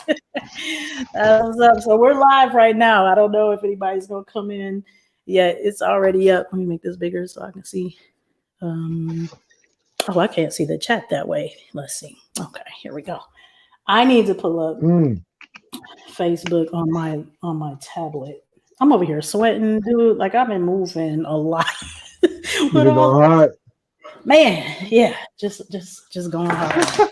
What's up? So we're live right now. I don't know if anybody's gonna come in yet. It's already up. Let me make this bigger so I can see. Oh, I can't see the chat that way. Let's see. Okay, here we go. I need to pull up Facebook on my tablet. I'm over here sweating, dude. Like I've been moving a lot. You've been going hard. Man, yeah, just going hard.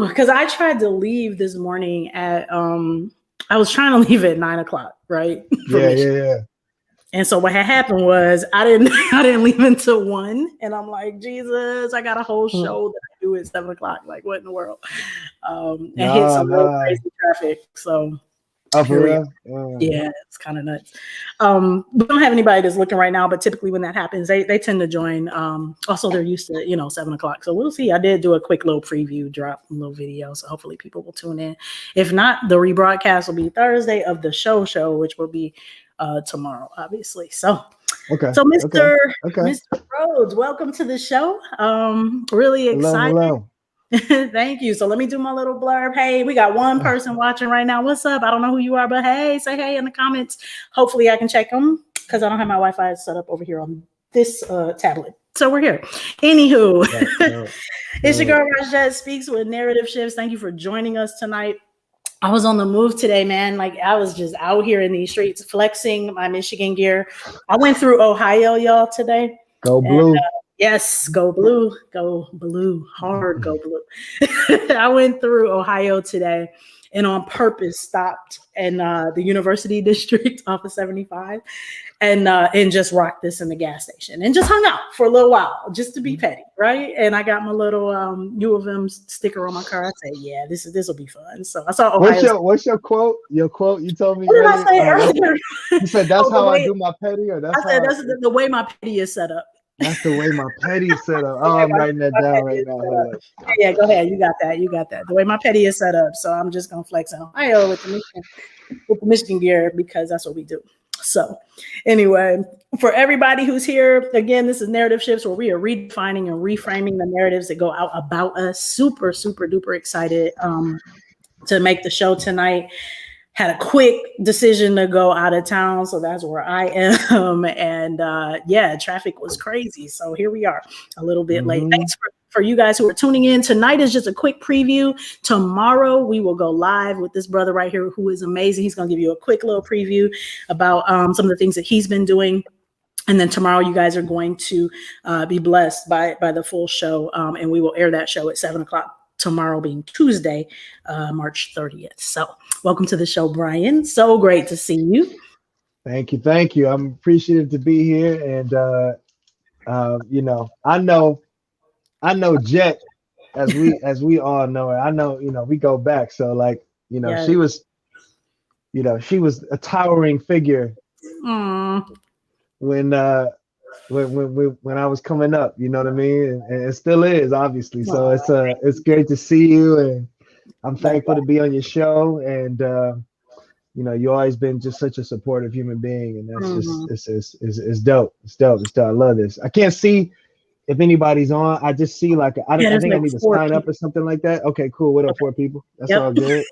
Because I tried to leave this morning at I was trying to leave at 9:00, right? Yeah. And so what had happened was I didn't leave until 1, and I'm like, Jesus, I got a whole show that I do at 7:00. Like, what in the world? And hit some real crazy traffic. So for real? Yeah, it's kind of nuts. We don't have anybody that's looking right now, but typically when that happens, they tend to join. Also, they're used to 7:00, so we'll see. I did do a quick little preview, drop a little video, so hopefully people will tune in. If not, the rebroadcast will be Thursday of the show, which will be tomorrow, obviously. So, Mr. Rhodes, welcome to the show. Really excited. Hello. Thank you. So let me do my little blurb. Hey, we got one person watching right now. What's up? I don't know who you are, but hey, say hey in the comments. Hopefully I can check them because I don't have my Wi-Fi set up over here on this tablet. So we're here. Anywho, it's your girl Rajette Speaks with Narrative Shifts. Thank you for joining us tonight. I was on the move today, man. Like I was just out here in these streets flexing my Michigan gear. I went through Ohio, y'all, today. Go blue. Yes, go blue, hard, go blue. I went through Ohio today and on purpose stopped in the University District off of 75 and just rocked this in the gas station and just hung out for a little while just to be petty, right? And I got my little U of M sticker on my car. I said, yeah, this will be fun. So I saw Ohio. What's your quote? Your quote you told me what did I say earlier? You said that's how I do my petty, or that's that's the way my petty is set up. That's the way my petty is set up. Oh, I'm writing that down right now. Yeah, go ahead. You got that. The way my petty is set up. So I'm just gonna flex on Ohio with the Michigan gear because that's what we do. So anyway, for everybody who's here, again, this is Narrative Shifts where we are redefining and reframing the narratives that go out about us. Super, super duper excited to make the show tonight. Had a quick decision to go out of town, so that's where I am. And traffic was crazy. So here we are, a little bit late. Thanks for you guys who are tuning in. Tonight is just a quick preview. Tomorrow we will go live with this brother right here who is amazing. He's going to give you a quick little preview about some of the things that he's been doing. And then tomorrow you guys are going to be blessed by the full show, and we will air that show at 7:00. Tomorrow being Tuesday, March 30th. So welcome to the show, Brian. So great to see you. Thank you. I'm appreciative to be here. And, I know Jet as we all know her. I know, we go back. So she was a towering figure when I was coming up, you know what I mean? And it still is, obviously. So it's great to see you, and I'm thankful to be on your show. And you've always been just such a supportive human being, and that's it's dope. It's dope. I love this. I can't see if anybody's on. I just see I think I need to sign up or something like that. Okay, cool. What up, 4 people? That's all good.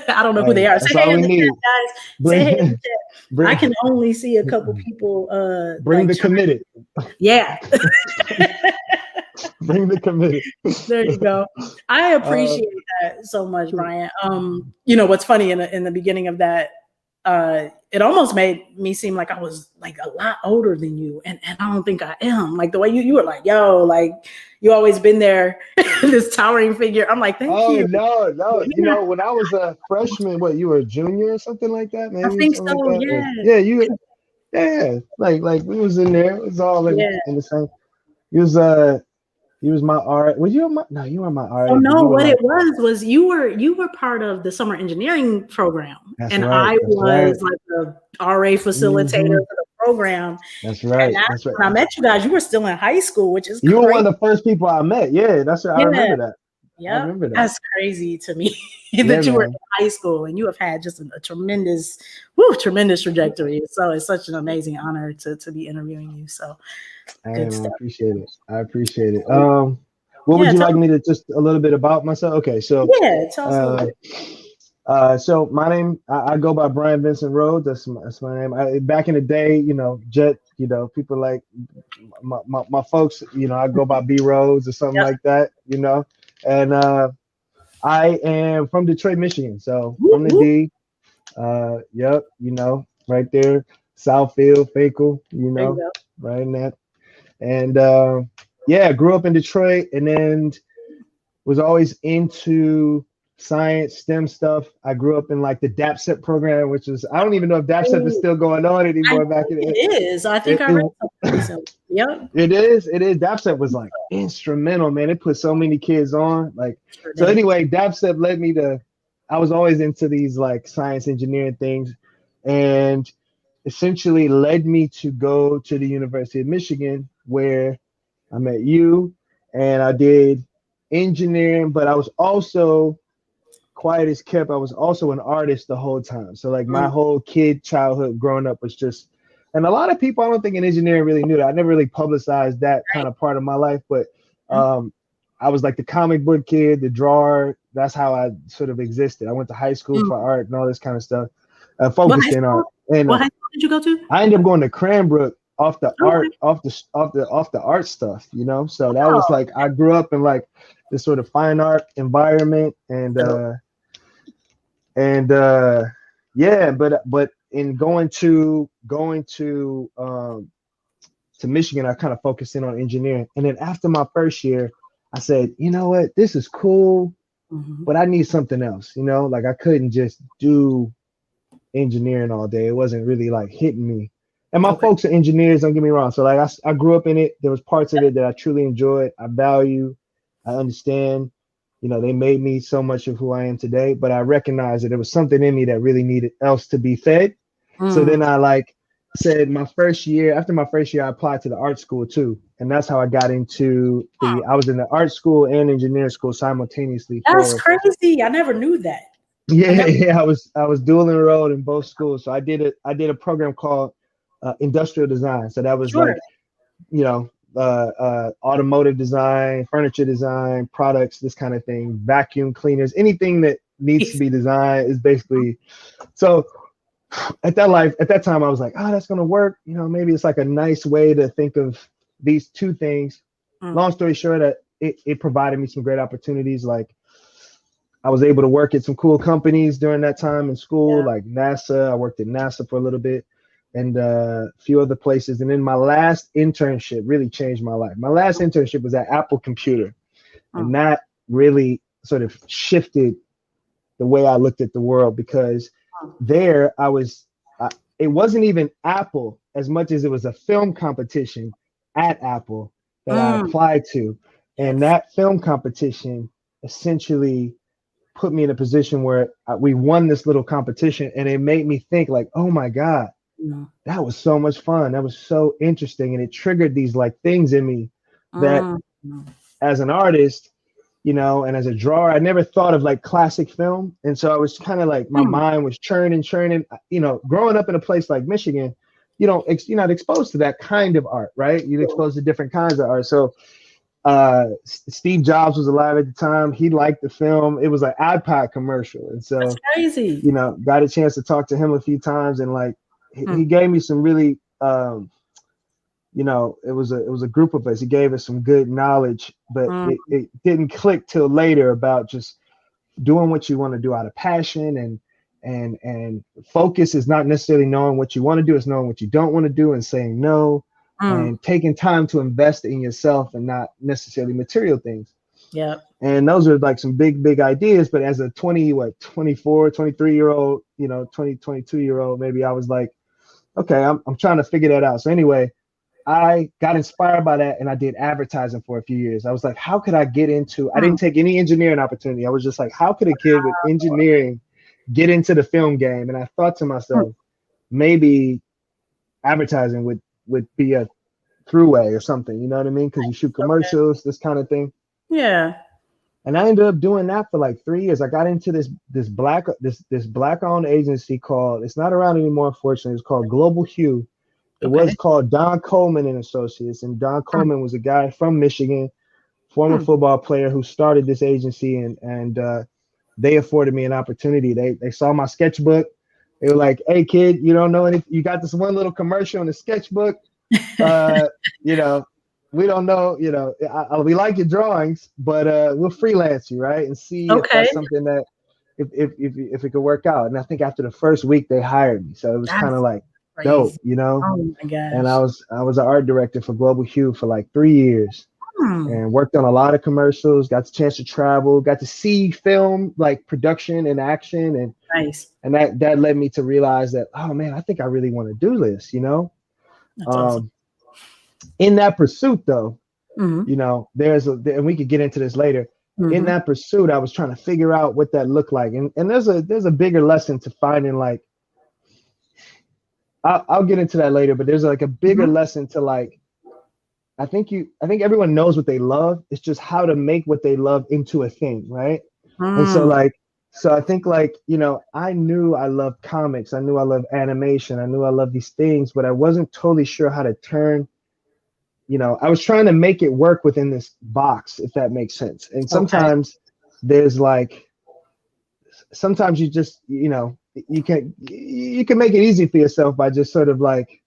I don't know who they are. That's all we need, guys. Say hey in the chat. I can only see a couple people. Bring the committed. Yeah. Bring the committed. There you go. I appreciate that so much, Brian. What's funny in the beginning of that, it almost made me seem like I was like a lot older than you, and I don't think I am. Like the way you were like, yo, like you always been there, this towering figure. I'm like, thank you. No. When I was a freshman, you were a junior or something like that? Maybe I think so. Like Yeah. Yeah. Like we was in there. It was all in the same. He was my art. Were you my? No, you were my art. Oh no, what it was you were part of the summer engineering program, and I was like the RA facilitator for the program. That's right. When I met you guys, you were still in high school, which is you were one of the first people I met. Yeah, that's right. I remember that. Yeah, that's crazy to me that you were in high school and you have had just a tremendous trajectory. So it's such an amazing honor to be interviewing you. So good stuff. I appreciate it. What would Yeah, you tell like me to just a little bit about myself? Okay, so yeah, tell us a little uh, bit. so my name, I go by Brian Vincent Rhodes. That's my name. Back in the day, Jet, people like my folks, I go by B Rhodes or something Yep. like that. And I am from Detroit, Michigan. So Whoop, from the whoop. D, yep, right there, Southfield, Fayetteville, There you go. right in that. And yeah, grew up in Detroit, and then was always into science, STEM stuff. I grew up in like the DAPSEP program, which is, I don't even know if DAPSEP is Oh, still going on I anymore. Back think in it is. I think it, I read it, something recently. Yep. it is. DAPSEP was like instrumental, man. It put so many kids on. Like, Sure so did. anyway, DAPSEP led me to, I was always into these like science engineering things, and essentially led me to go to the University of Michigan, where I met you, and I did engineering, but I was also quiet as kept. I was also an artist the whole time. So like my Mm, whole childhood growing up was just, and a lot of people I don't think in engineering really knew that. I never really publicized that kind right. of part of my life, but Mm. um, I was like the comic book kid, the drawer. That's how I sort of existed. I went to high school for Mm. art and all this kind of stuff, What high focused in art. school? And What high school did you go to? I ended up going to Cranbrook off the art, Okay. off the art stuff. So that was Oh, like I grew up in like this sort of fine art environment, and so, and yeah, but in going to Michigan, I kind of focused in on engineering, and then after my first year, I said, you know what, this is cool, mhm. but I need something else. Like I couldn't just do engineering all day. It wasn't really like hitting me. And my Okay. folks are engineers, don't get me wrong. So like I grew up in it. There was parts of it that I truly enjoyed. I value, I understand. They made me so much of who I am today, but I recognized that there was something in me that really needed else to be fed. So Mm. then I like said after my first year, I applied to the art school too. And that's how I got into I was in the art school and engineering school simultaneously That's for crazy. I never knew that. I yeah, never. yeah, I was dual enrolled in both schools. So I did a program called industrial design. So that was Sure. like, automotive design, furniture design, products, this kind of thing, vacuum cleaners, anything that needs to be designed is basically. So at that time I was like, that's gonna work. Maybe it's like a nice way to think of these two things. Mm. Long story short, that it provided me some great opportunities. Like I was able to work at some cool companies during that time in school, Yeah. like NASA. I worked at NASA for a little bit, and a few other places. And then my last internship really changed my life. My last internship was at Apple Computer, Mm. and that really sort of shifted the way I looked at the world, because Mm. there it wasn't even Apple as much as it was a film competition at Apple that I Mm. applied to. And Yes. that film competition essentially put me in a position where we won this little competition, and it made me think like, oh my God, Mm. that was so much fun. That was so interesting. And it triggered these like things in me that Mm. Mm. as an artist, and as a drawer, I never thought of like classic film. And so I was kind of like, my Mm. mind was churning. Growing up in a place like Michigan, you're not exposed to that kind of art, right? You're exposed to different kinds of art. So Steve Jobs was alive at the time. He liked the film. It was an iPod commercial. And That's so, crazy. got a chance to talk to him a few times, and like he Mm. gave me some really it was a group of us. He gave us some good knowledge, but Mm. it didn't click till later about just doing what you want to do out of passion, and focus is not necessarily knowing what you want to do, it's knowing what you don't want to do and saying no, Mm. and taking time to invest in yourself and not necessarily material things. Yep. And those are like some big ideas. But as a 24, 23-year old, 22-year old, maybe I was like, okay, I'm trying to figure that out. So anyway, I got inspired by that, and I did advertising for a few years. I was like, how could I get into, I Mm. didn't take any engineering opportunity. I was just like, how could a kid with engineering get into the film game? And I thought to Mm. myself, maybe advertising would be a throughway or something, you know what I mean? Because you shoot Okay. commercials, this kind of thing. Yeah. And I ended up doing that for like 3 years. I got into this black owned agency called, it's not around anymore, unfortunately. It's called Global Hue. It was Okay. called Don Coleman and Associates, and Don Mm. Coleman was a guy from Michigan, former football player who started this agency, and they afforded me an opportunity. They saw my sketchbook. They were like, "Hey, kid, you don't know anything. You got this one little commercial in the sketchbook. You know, we don't know. You know, we like your drawings, but we'll freelance you, right, and see if Okay. that's something that if it could work out." And I think after the first week, they hired me, so it was kind of That's like dope, crazy. you know. Oh my And gosh. I was an art director for Global Hue for like 3 years Hmm. and worked on a lot of commercials, got the chance to travel, got to see film like production and action, Nice. and that led me to realize that, oh man, I think I really want to do this, you know. That's awesome. um in that pursuit though, Hmm. you know, and we could get into this later. In Hmm. that pursuit, I was trying to figure out what that looked like, and there's a bigger lesson to finding, like, I'll get into that later, but there's like a bigger Hmm. lesson to, like, I think everyone knows what they love. It's just how to make what they love into a thing, right? And so, Mm. like, so I think, like, you know, I knew I loved comics, I knew I loved animation, I knew I loved these things, but I wasn't totally sure how to turn, you know, I was trying to make it work within this box, if that makes sense. And Okay. sometimes there's like, sometimes you just, you know, you can make it easy for yourself by just sort of like,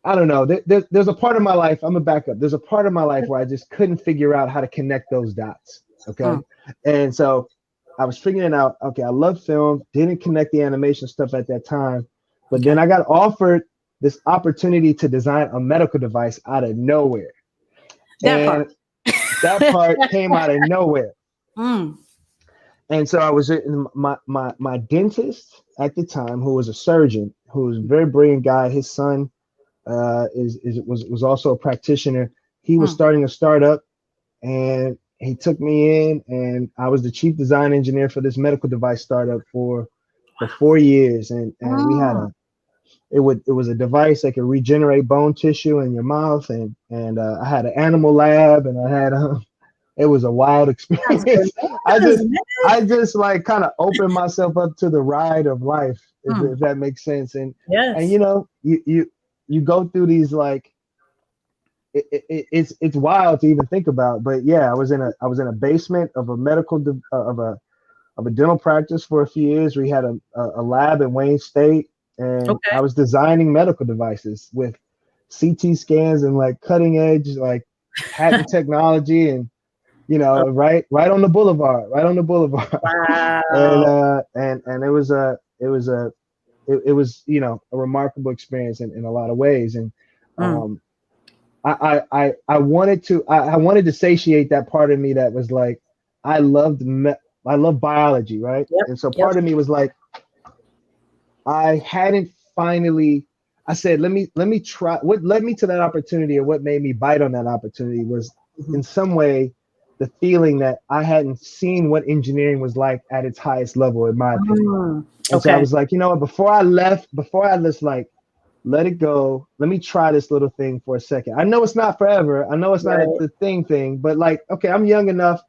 I don't know. There's a part of my life. I'm a backup. There's a part of my life where I just couldn't figure out how to connect those dots. Mm. Okay. And so I was figuring out, okay, I love film, didn't connect the animation stuff at that time. But then Okay. I got offered this opportunity to design a medical device out of nowhere. That part. And that part came out of nowhere. Mm. And so I was in my dentist at the time, who was a surgeon, who was a very brilliant guy. His son was also a practitioner. He was Mm. starting a startup, and he took me in, and I was the chief design engineer for this medical device startup for 4 years, and we had Mm. it was a device that could regenerate bone tissue in your mouth, and I had an animal lab, and I had it was a wild That's experience. I bananas, just man. I just like kind of opened myself up to the ride of life, Mm. if that makes sense. And Yes. you know, you go through these, like, it's wild to even think about. But yeah, I was in a basement of a of a dental practice for a few years. We had a lab in Wayne State, and Okay. I was designing medical devices with CT scans and like cutting edge, like, patent technology, and you Oh, know, right on the boulevard, right on the boulevard. and wow. uh and it was, you know, a remarkable experience in a lot of ways. And Mm. um I wanted to I wanted to satiate that part of me that was like, I loved I love biology, right? Yep. And so Yep. part of me was like, I hadn't finally, I said, let me try. What led me to that opportunity, or what made me bite on that opportunity, was Mhm. in some way the feeling that I hadn't seen what engineering was like at its highest level, in my opinion. Mm. And so I Okay. was like, you know what, before I just like let it go, let me try this little thing for a second. I know it's not forever. I know it's not Right. the thing, but like, okay, I'm young enough.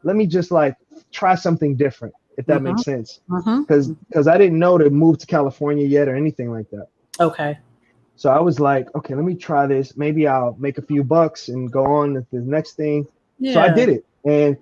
Let me just like try something different, if that Mm-hmm. makes sense. Mm-hmm. Because I didn't know to move to California yet or anything like that. Okay. So I was like, okay, let me try this. Maybe I'll make a few bucks and go on to the next thing. So I Yeah. did it. And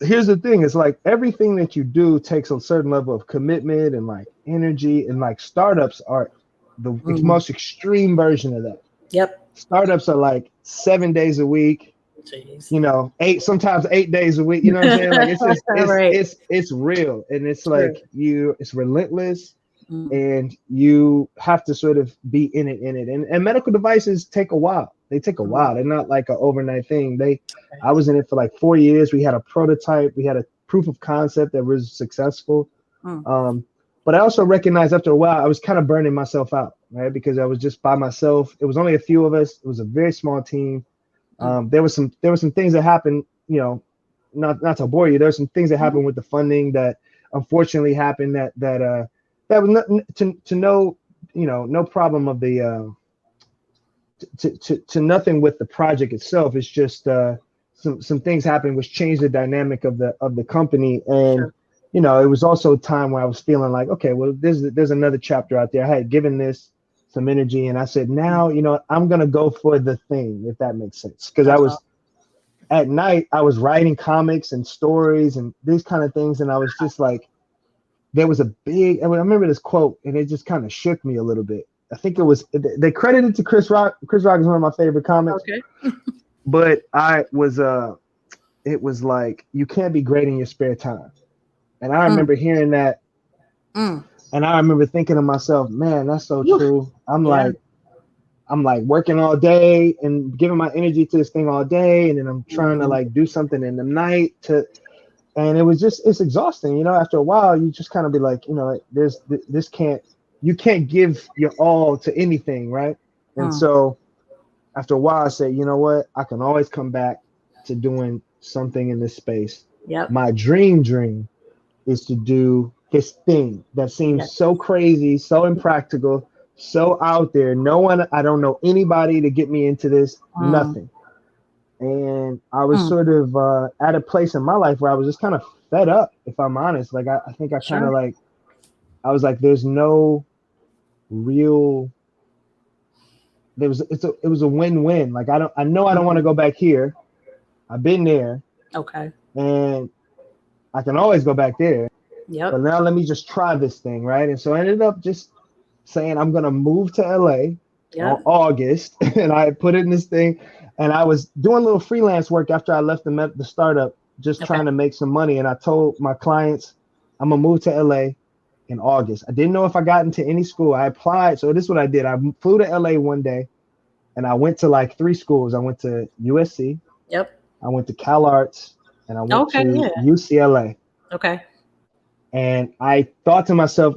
here's the thing, it's like everything that you do takes a certain level of commitment and like energy, and like startups are the Mm. most extreme version of that. Yep. Startups are like 7 days a week, Jeez. you know, sometimes 8 days a week, you know what I'm saying? Like, it's just Right. it's real, and it's True. like it's relentless, Mm. and you have to sort of be in it. And medical devices take a while. They take a Mm. while. They're not like an overnight thing. Okay. I was in it for like 4 years. We had a prototype. We had a proof of concept that was successful. Mm. Um, but I also recognized after a while I was kind of burning myself out, right? Because I was just by myself. It was only a few of us. It was a very small team. Mm. There were some things that happened, you know, not to bore you. There were some things that Mhm. happened with the funding that unfortunately happened, that was not, to no, you know, no problem of the to nothing with the project itself. It's just some things happened which changed the dynamic of the company. And Sure. you know, it was also a time where I was feeling like, okay, well, there's another chapter out there. I had given this some energy, and I said, now, I'm gonna go for the thing, if that makes sense. Because I was at night, I was writing comics and stories and these kind of things, and I was just like, there was a big. I remember this quote, and it just kind of shook me a little bit. I think they credited to Chris Rock. Chris Rock is one of my favorite comics. Okay. But it was like, you can't be great in your spare time. And I remember hearing that. And I remember thinking to myself, man, that's so true. I'm like working all day and giving my energy to this thing all day. And then I'm trying to like do something in the night and it's exhausting. After a while, you just kind of be like, you can't give your all to anything. Right. And so after a while I said, you know what, I can always come back to doing something in this space. Yep. My dream is to do this thing that seems so crazy, so impractical, so out there. I don't know anybody to get me into this, nothing. And I was sort of at a place in my life where I was just kind of fed up, if I'm honest. Like, I think I kind of like, I was like, there's no real, it was a win-win. Like, I don't want to go back here. I've been there. Okay. And I can always go back there. Yep. But now let me just try this thing, right? And so I ended up just saying I'm gonna move to LA on August, and I put it in this thing, and I was doing a little freelance work after I left the startup, just trying to make some money. And I told my clients I'm gonna move to LA in August. I didn't know if I got into any school. I applied, so this is what I did. I flew to LA one day, and I went to like 3 schools. I went to USC. Yep. I went to Cal Arts, and I went to UCLA. Okay. And I thought to myself,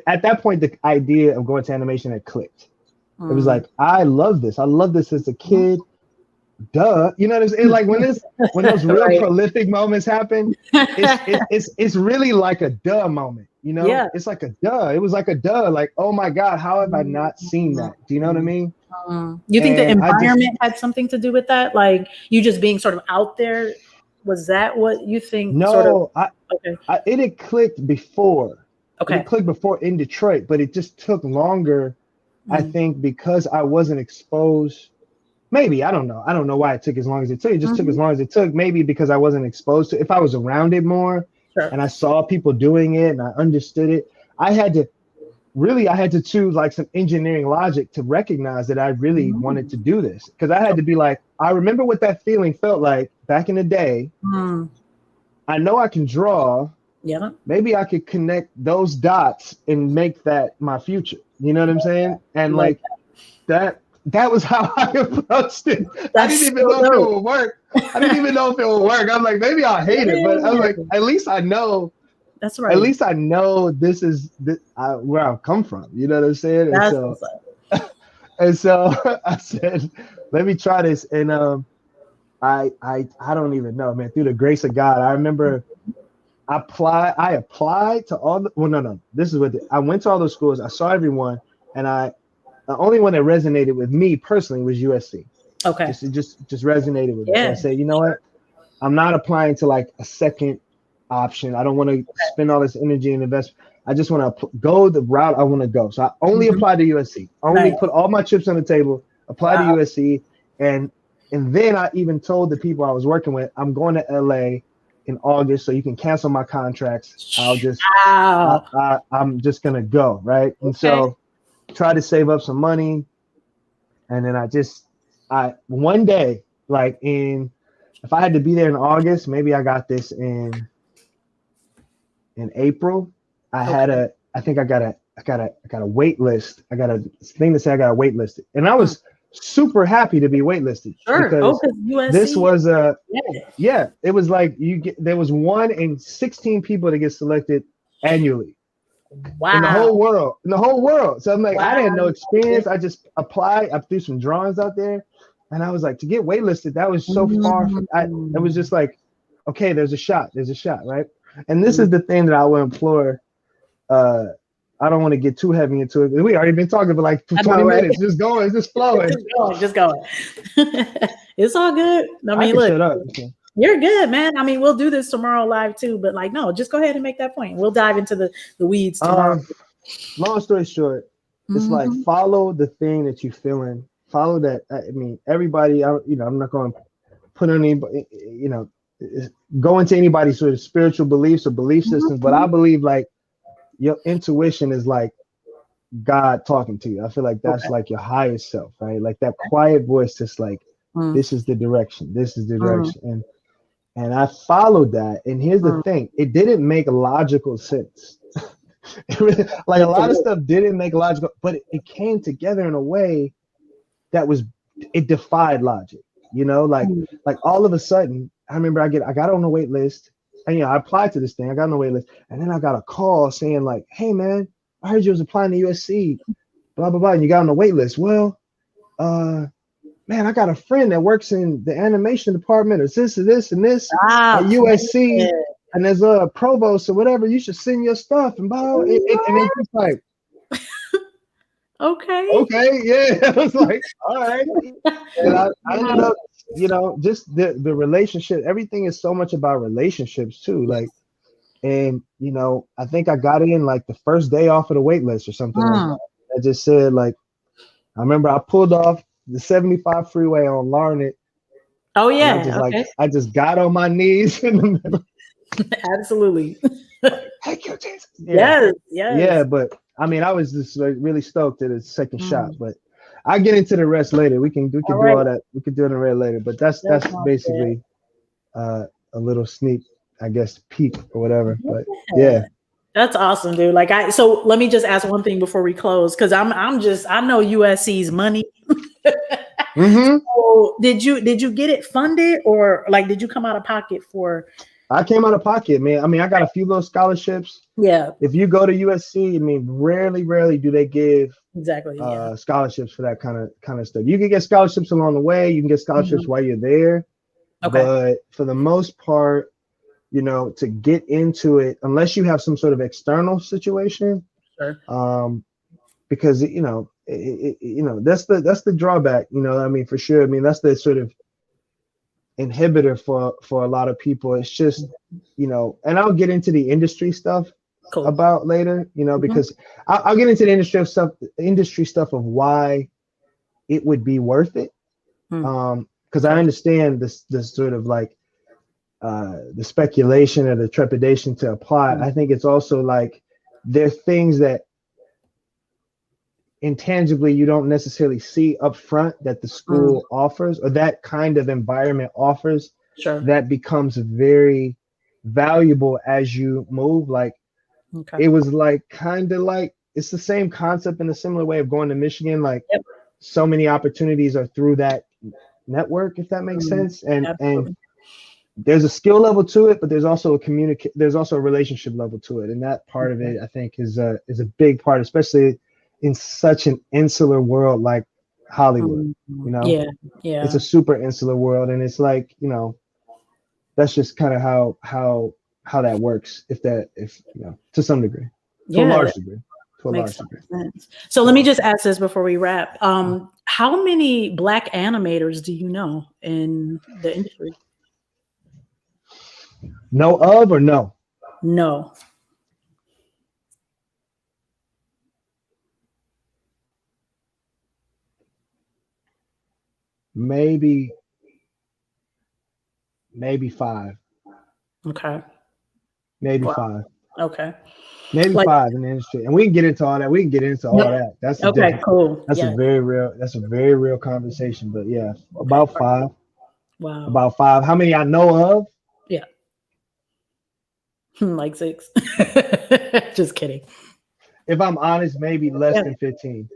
at that point, the idea of going to animation had clicked. It was like, I love this. I love this as a kid. Duh. You know what I'm saying? Like when those real prolific moments happen, it's really like a duh moment. Yeah. It's like a duh. It was like a duh. Like, oh my God, how have I not seen that? Do you know what I mean? You think the environment had something to do with that? Like you just being sort of out there? Was that what you think? No, it had clicked before. Okay. It clicked before in Detroit, but it just took longer, I think, because I wasn't exposed. Maybe, I don't know. I don't know why it took as long as it took. It just took as long as it took. Maybe because I wasn't exposed to it. If I was around it more and I saw people doing it and I understood it, I had to choose like some engineering logic to recognize that I really wanted to do this. Because I had to be like, I remember what that feeling felt like back in the day. I know I can draw. Yeah. Maybe I could connect those dots and make that my future. You know what I'm saying? And like that was how I approached it. I didn't even know if it would work. I'm like, maybe I'll hate it, but I was like, at least I know. That's right. At least I know this is where I've come from. You know what I'm saying? And so I said, let me try this. And I don't even know, man. Through the grace of God, I remember I applied to all the. This is what I went to all those schools. I saw everyone, and the only one that resonated with me personally was USC. Okay. Just resonated with me. So I said, you know what? I'm not applying to like a second option. I don't want to spend all this energy and investment. I just want to go the route I want to go. So I only applied to USC. Only put all my chips on the table. Applied to USC, and then I even told the people I was working with, I'm going to LA in August, so you can cancel my contracts. I'll just I'm just gonna go, right? And so try to save up some money, and then I one day, like if I had to be there in August, maybe I got this in April. I got a wait list. I got a thing to say I got a wait listed, and I was super happy to be waitlisted. Sure. Because USC, this was it was like there was 1 in 16 people that get selected annually. Wow. In the whole world. So I'm like, I had no experience. I just applied. I threw some drawings out there, and I was like, to get waitlisted, that was so far. It was just like, okay, there's a shot, right? And this is the thing that I would implore. I don't want to get too heavy into it. We already been talking for like 20 minutes. Just going, just flowing. just going. It's all good. I mean, look, shut up. You're good, man. I mean, we'll do this tomorrow live too, but just go ahead and make that point. We'll dive into the weeds tomorrow. Long story short, It's like follow the thing that you're feeling. Follow that. I mean, everybody. I'm not going to put anybody. Go into anybody's sort of spiritual beliefs or belief systems, but I believe like your intuition is like God talking to you. I feel like that's like your higher self, right? Like that quiet voice that's like, this is the direction. This is the direction. And I followed that. And here's the thing, it didn't make logical sense. Like a lot of stuff didn't make logical, but it came together in a way that it defied logic, like all of a sudden, I remember I got on the wait list, and I applied to this thing. I got on the wait list, and then I got a call saying like, hey man, I heard you was applying to USC, blah blah blah, and you got on the wait list. Well, man, I got a friend that works in the animation department, or this and this and this at USC, and there's a provost or whatever. You should send your stuff and blah. And it's just like, okay, yeah. I was like, all right. And I ended up, just the relationship. Everything is so much about relationships too. Like, and I think I got in like the first day off of the wait list or something like that. I just said like, I remember I pulled off the 75 freeway on Larned. Oh yeah. I just got on my knees in the middle. Absolutely. Thank you, Jesus. Yes. Yeah, but I mean, I was just like really stoked at a second shot, but I'll get into the rest later. We can do all that. We can do it in red later, but that's basically a little sneak, I guess, peek or whatever. But yeah. That's awesome, dude. Like so let me just ask one thing before we close, because I know USC's money. So did you get it funded, or like did you come out of pocket for? I came out of pocket, man. I mean, I got a few little scholarships. Yeah. If you go to USC, I mean, rarely do they give scholarships for that kind of stuff. You can get scholarships along the way. You can get scholarships while you're there. Okay. But for the most part, to get into it, unless you have some sort of external situation, because that's the drawback. I mean, for sure. I mean, that's the sort of inhibitor for a lot of people. It's just, and I'll get into the industry stuff about later, because I'll get into the industry stuff of why it would be worth it. Because I understand this sort of like the speculation or the trepidation to apply. I think it's also like there are things that intangibly you don't necessarily see up front that the school offers, or that kind of environment offers, that becomes very valuable as you move. Like it was like kind of like it's the same concept in a similar way of going to Michigan. Like so many opportunities are through that network, if that makes sense. And there's a skill level to it, but there's also there's also a relationship level to it, and that part of it I think is a big part, especially in such an insular world like Hollywood. It's a super insular world, and it's like that's just kind of how that works, if to some degree, to a large degree. Sense. So let me just ask this before we wrap. How many Black animators do you know in the industry? Know of or no? No. Maybe 5. Okay. Maybe 5. Okay. Maybe 5 in the industry, and we can get into all that. That's cool. That's a very real conversation. But yeah, about 5. Wow. About 5. How many I know of? Yeah. Like 6. Just kidding. If I'm honest, maybe less than 15.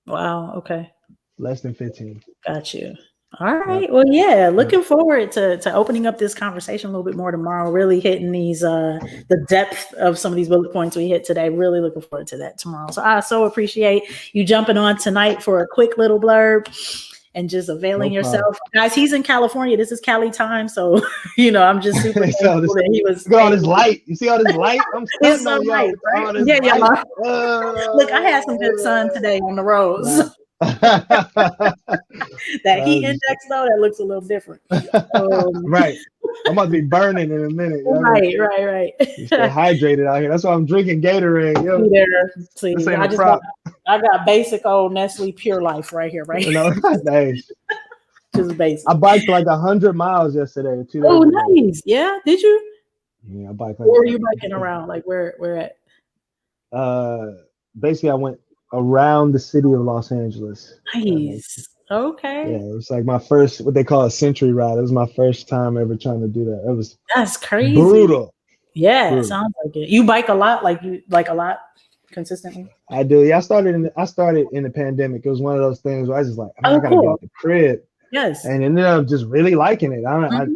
Wow. Okay. Less than 15. Got you. All right. Well, yeah, looking forward to opening up this conversation a little bit more tomorrow, really hitting these the depth of some of these bullet points we hit today. Really looking forward to that tomorrow. So I so appreciate you jumping on tonight for a quick little blurb and just availing yourself. Guys, he's in California. This is Cali time. So, I'm just super thankful that he was. Look at all this light. You see all this light? I'm sunlight, right? Yeah. Look, I had some good sun today on the Rhodes. That heat index though, that looks a little different. Right. I'm about to be burning in a minute. Right. You stay hydrated out here. That's why I'm drinking Gatorade. Yo, See there. See, this ain't a prop. I got basic old Nestle Pure Life right here, right? You know, hey, Just basic. I biked like 100 miles yesterday, 2 days Oh, ago. nice. Yeah. Did you? Yeah, I biked like. Where were you biking around? Like where at? Basically, I went around the city of Los Angeles. Nice. Okay. Yeah, it was like my first, what they call a century ride. It was my first time ever trying to do that. It was That's crazy. brutal. Yeah, it sounds like it. You bike a lot, like you like a lot consistently? I do. Yeah, I started in the pandemic. It was one of those things where I was just like, I gotta get out the crib. Yes. And ended up just really liking it. I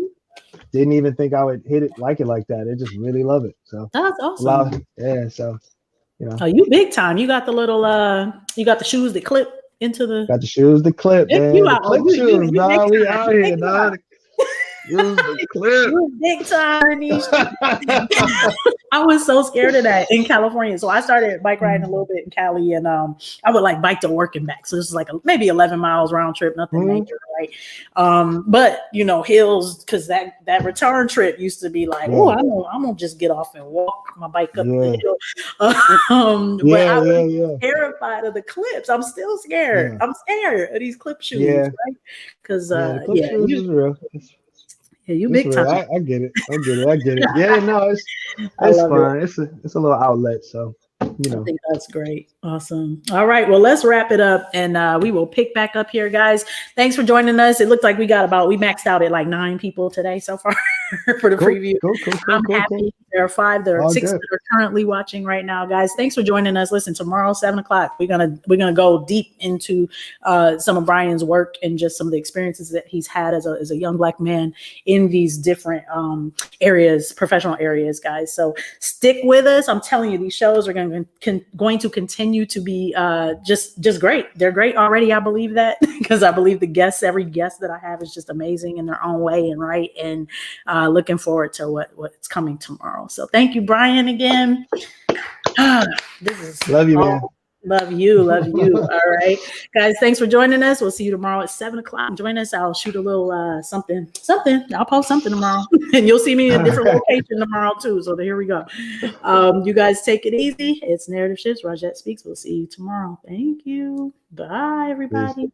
didn't even think I would like it like that. I just really love it. So that's awesome. Yeah. So, you know. Oh, you big time. You got the little you got the shoes that clip into the. Got the shoes that clip, man. You the clip shoes, dog. We out here, dog. Use the clip. You big time in these. I was so scared of that in California. So I started bike riding a little bit in Cali, and I would like bike to work and back. So this is like maybe 11 miles round trip, nothing major, right? But you know, hills, because that return trip used to be like, oh, I'm gonna just get off and walk my bike up the hill. But I was terrified of the clips. I'm still scared. I'm scared of these clip shoes, right? Because shoes is real. Yeah, you big time. I get it. Yeah, no, it's fun. It's a little outlet, so you know. I think that's great. Awesome. All right, well, let's wrap it up, and we will pick back up here, guys. Thanks for joining us. It looked like we maxed out at like 9 people today so far for the preview. Cool. I'm happy. There are 5. There are 6 that are currently watching right now, guys. Thanks for joining us. Listen, tomorrow 7:00, we're gonna go deep into some of Brian's work and just some of the experiences that he's had as a young Black man in these different areas, professional areas, guys. So stick with us. I'm telling you, these shows are going to continue to be just great. They're great already. I believe that because I believe every guest that I have is just amazing in their own way and right. And looking forward to what's coming tomorrow. So thank you, Brian, again. Love you, man. Love you. All right, guys. Thanks for joining us. We'll see you tomorrow at 7:00. Join us. I'll shoot a little something. I'll post something tomorrow, and you'll see me in a different location tomorrow too. So here we go. You guys take it easy. It's Narrative Shifts. Rajette Speaks. We'll see you tomorrow. Thank you. Bye, everybody. Peace.